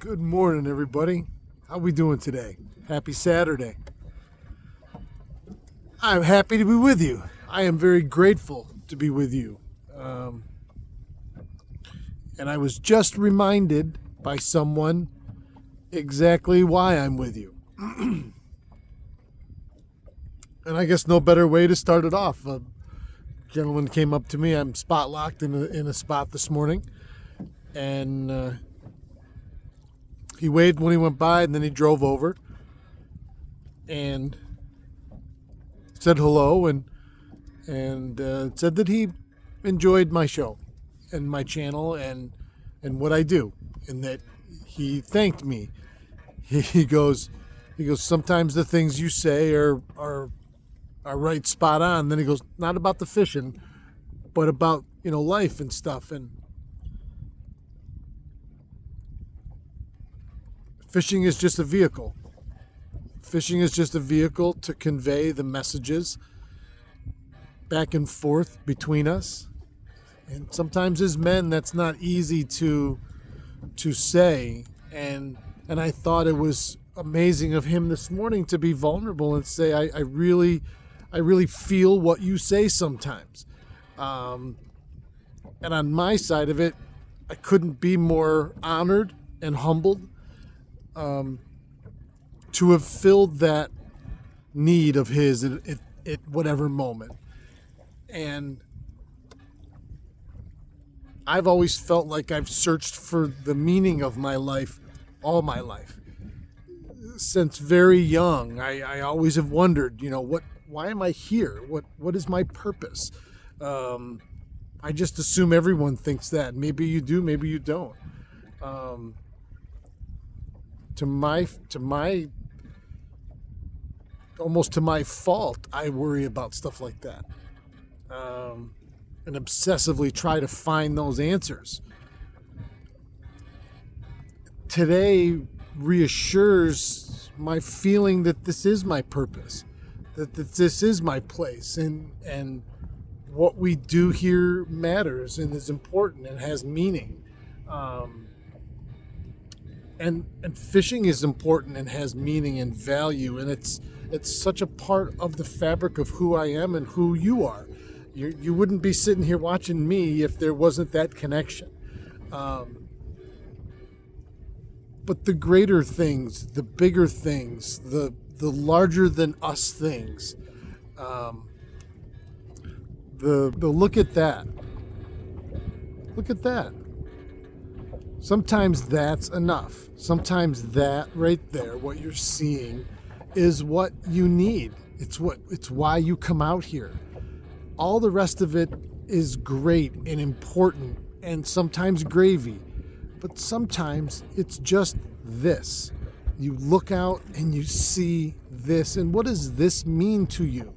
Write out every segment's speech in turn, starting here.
Good morning, everybody. How we doing today? Happy Saturday. I'm happy to be with you. I am very grateful to be with you. And I was just reminded by someone exactly why I'm with you. And I guess no better way to start it off. A gentleman came up to me. I'm spot locked in a spot this morning. And he waved when he went by, and then he drove over and said hello and said that he enjoyed my show and my channel and what I do, and that he thanked me. He goes, sometimes the things you say are right spot on. Then he goes, not about the fishing, but about life and stuff. And fishing is just a vehicle. Fishing is just a vehicle to convey the messages back and forth between us. And sometimes as men, that's not easy to say. And I thought it was amazing of him this morning to be vulnerable and say, I really feel what you say sometimes. And on my side of it, I couldn't be more honored and humbled to have filled that need of his at whatever moment. And I've always felt like I've searched for the meaning of my life all my life. Since very young, I always have wondered, why am I here? What is my purpose? I just assume everyone thinks that. Maybe you do, maybe you don't. To my almost to my fault, I worry about stuff like that, and obsessively try to find those answers. Today reassures my feeling that this is my purpose, that this is my place, and what we do here matters and is important and has meaning. And fishing is important and has meaning and value, and it's such a part of the fabric of who I am and who you are. You wouldn't be sitting here watching me if there wasn't that connection. But the greater things, the bigger things, the larger than us things, the look at that. Look at that. Sometimes that's enough. Sometimes that right there, what you're seeing, is what you need. It's why you come out here. All the rest of it is great and important and sometimes gravy, but sometimes it's just this. You look out and you see this, and what does this mean to you?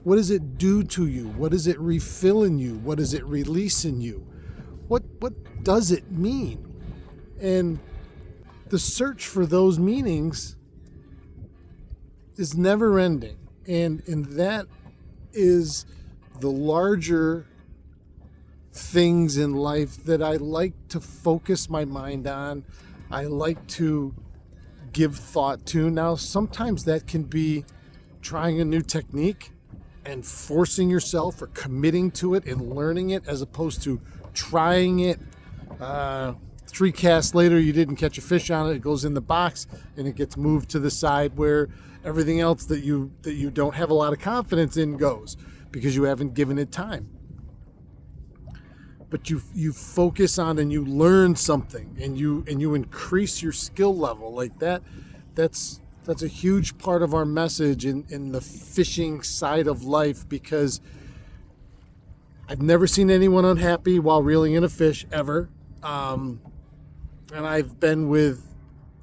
What does it do to you? What does it refill in you? What does it release in you? What does it mean? And the search for those meanings is never ending. And that is the larger things in life that I like to focus my mind on. I like to give thought to. Now, sometimes that can be trying a new technique and forcing yourself or committing to it and learning it, as opposed to trying it. 3 casts later, you didn't catch a fish on it. It goes in the box and it gets moved to the side where everything else that you don't have a lot of confidence in goes, because you haven't given it time. But you focus on and you learn something and you increase your skill level like that. That's a huge part of our message in the fishing side of life, because I've never seen anyone unhappy while reeling in a fish ever. And I've been with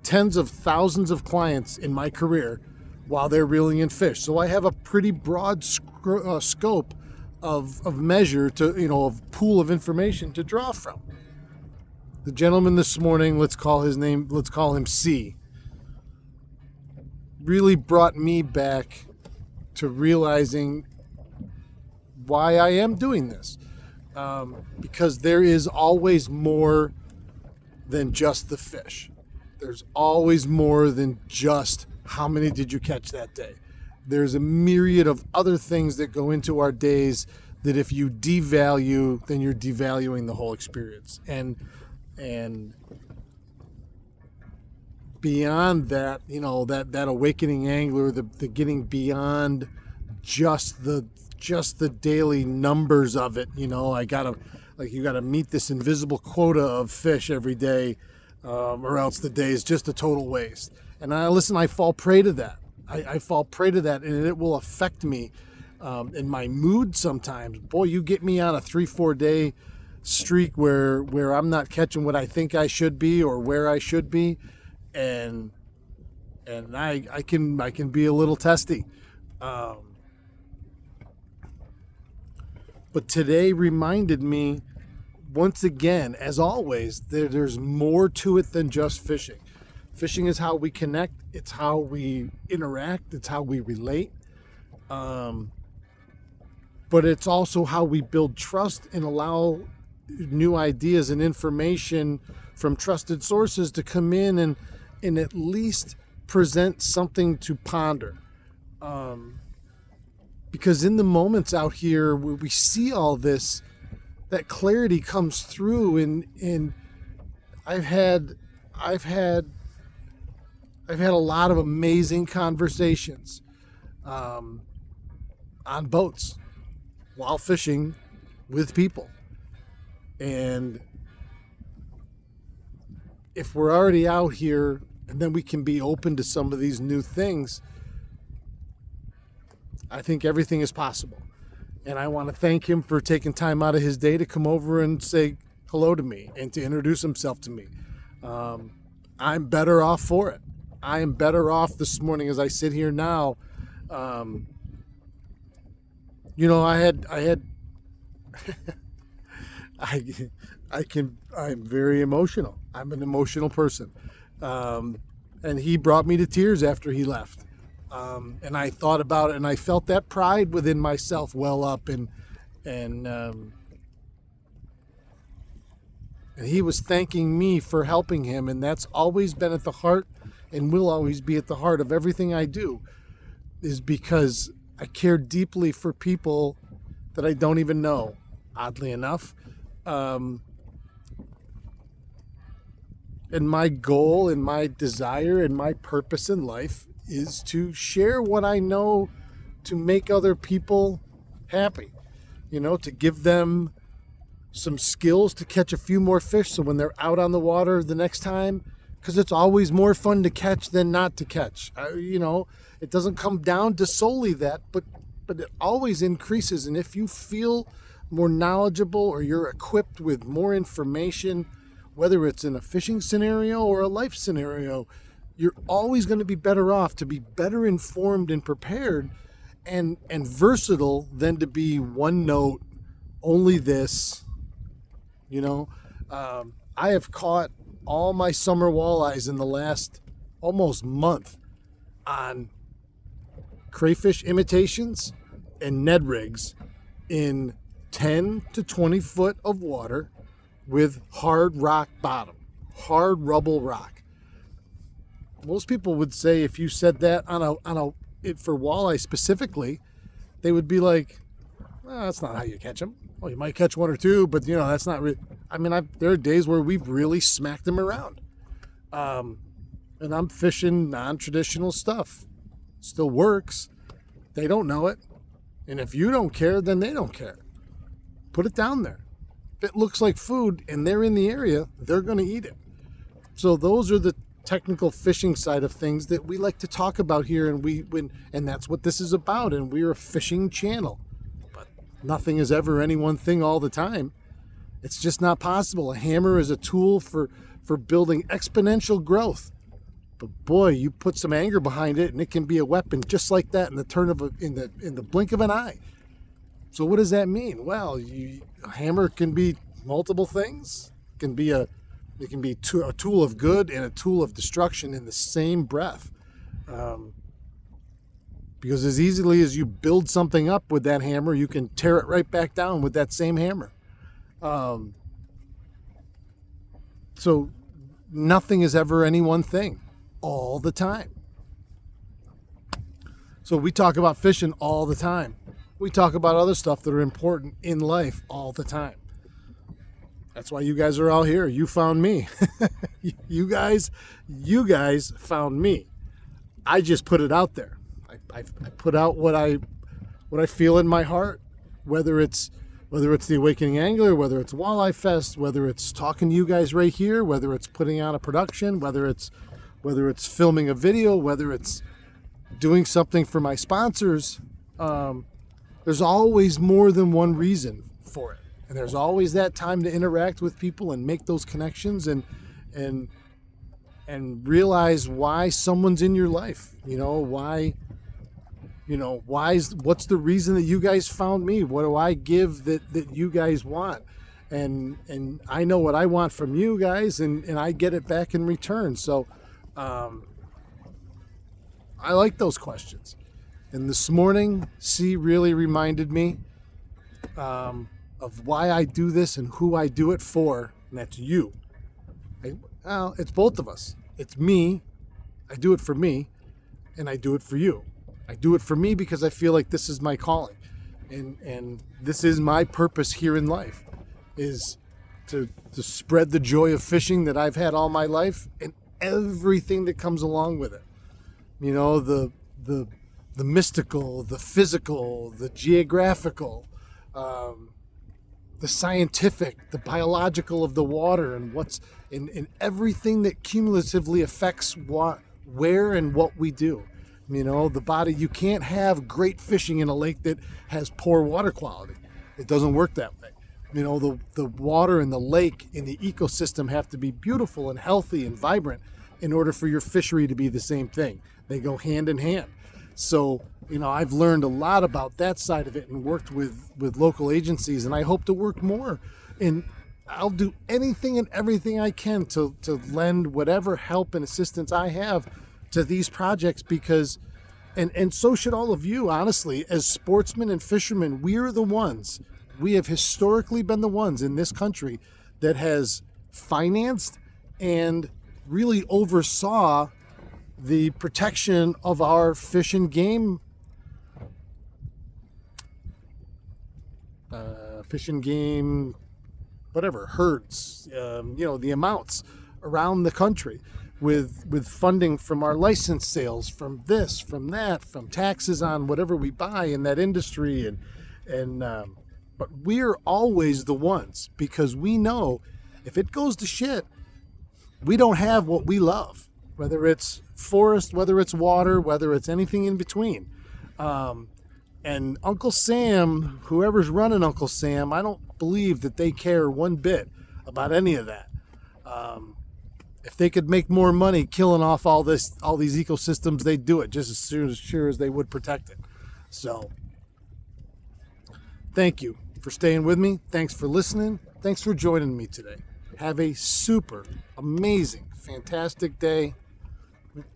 tens of thousands of clients in my career while they're reeling in fish. So I have a pretty broad scope of measure to, of pool of information to draw from. The gentleman this morning, let's call him C, really brought me back to realizing why I am doing this. Because there is always more than just the fish. There's always more than just how many did you catch that day. There's a myriad of other things that go into our days that if you devalue, then you're devaluing the whole experience. And beyond that, that awakening angler, the getting beyond just the daily numbers of it. You gotta meet this invisible quota of fish every day, or else the day is just a total waste. And I fall prey to that. I fall prey to that, and it will affect me in my mood sometimes. Boy, you get me on a 3-4 day streak where I'm not catching what I think I should be or where I should be, and I can be a little testy. But today reminded me, once again, as always, there's more to it than just fishing. Fishing is how we connect. It's how we interact. It's how we relate. But it's also how we build trust and allow new ideas and information from trusted sources to come in and at least present something to ponder. Because in the moments out here where we see all this, that clarity comes through, and I've had a lot of amazing conversations on boats while fishing with people. And if we're already out here, and then we can be open to some of these new things, I think everything is possible. And I want to thank him for taking time out of his day to come over and say hello to me and to introduce himself to me. I'm better off for it. I am better off this morning as I sit here now. I'm very emotional. I'm an emotional person. And he brought me to tears after he left. And I thought about it, and I felt that pride within myself well up, and he was thanking me for helping him, and that's always been at the heart and will always be at the heart of everything I do, is because I care deeply for people that I don't even know, oddly enough. And my goal and my desire and my purpose in life is to share what I know to make other people happy, to give them some skills to catch a few more fish. So when they're out on the water the next time, because it's always more fun to catch than not to catch. It doesn't come down to solely that, but it always increases. And if you feel more knowledgeable or you're equipped with more information, whether it's in a fishing scenario or a life scenario, you're always going to be better off to be better informed and prepared and versatile than to be one note, only this. I have caught all my summer walleyes in the last almost month on crayfish imitations and Ned rigs in 10 to 20 foot of water with hard rock bottom, hard rubble rock. Most people would say, if you said that for walleye specifically, they would be like, that's not how you catch them. Well, you might catch one or two, but that's not really. There are days where we've really smacked them around. And I'm fishing non-traditional stuff. Still works. They don't know it. And if you don't care, then they don't care. Put it down there. If it looks like food and they're in the area, they're going to eat it. So those are the technical fishing side of things that we like to talk about here, and that's what this is about. And we're a fishing channel, but nothing is ever any one thing all the time. It's just not possible. A hammer is a tool for building exponential growth, but boy, you put some anger behind it and it can be a weapon just like that in the blink of an eye. So what does that mean? Well, a hammer can be multiple things. It can be a tool of good and a tool of destruction in the same breath. Because as easily as you build something up with that hammer, you can tear it right back down with that same hammer. So nothing is ever any one thing all the time. So we talk about fishing all the time. We talk about other stuff that are important in life all the time. That's why you guys are all here. You found me. you guys found me. I just put it out there. I put out what I feel in my heart, whether it's the Awakening Angler, whether it's Walleye Fest, whether it's talking to you guys right here, whether it's putting out a production, whether it's filming a video, whether it's doing something for my sponsors. There's always more than one reason for it. And there's always that time to interact with people and make those connections and realize why someone's in your life. What's the reason that you guys found me? What do I give that you guys want? And I know what I want from you guys, and I get it back in return. So I like those questions. And this morning, C really reminded me of why I do this and who I do it for, and that's you. Well, it's both of us. It's me. I do it for me, and I do it for you. I do it for me because I feel like this is my calling, and this is my purpose here in life, is to spread the joy of fishing that I've had all my life and everything that comes along with it. The mystical, the physical, the geographical, the scientific, the biological of the water, and what's in everything that cumulatively affects where and what we do. The body, you can't have great fishing in a lake that has poor water quality. It doesn't work that way. The water and the lake and the ecosystem have to be beautiful and healthy and vibrant in order for your fishery to be the same thing. They go hand in hand. So, I've learned a lot about that side of it and worked with local agencies, and I hope to work more. And I'll do anything and everything I can to lend whatever help and assistance I have to these projects, because, and so should all of you, honestly, as sportsmen and fishermen. We have historically been the ones in this country that has financed and really oversaw the protection of our fish and game herds, the amounts around the country with funding from our license sales, from this, from that, from taxes on whatever we buy in that industry. But we're always the ones, because we know if it goes to shit, we don't have what we love, whether it's forest, whether it's water, whether it's anything in between. And Uncle Sam, whoever's running Uncle Sam, I don't believe that they care one bit about any of that. If they could make more money killing off all these ecosystems, they'd do it just as sure as they would protect it. So, thank you for staying with me. Thanks for listening. Thanks for joining me today. Have a super amazing, fantastic day.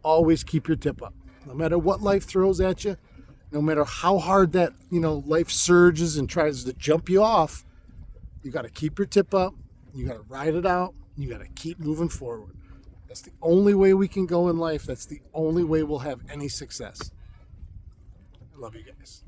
Always keep your tip up. No matter what life throws at you, no matter how hard that, life surges and tries to jump you off, you got to keep your tip up. You got to ride it out. You got to keep moving forward. That's the only way we can go in life. That's the only way we'll have any success. I love you guys.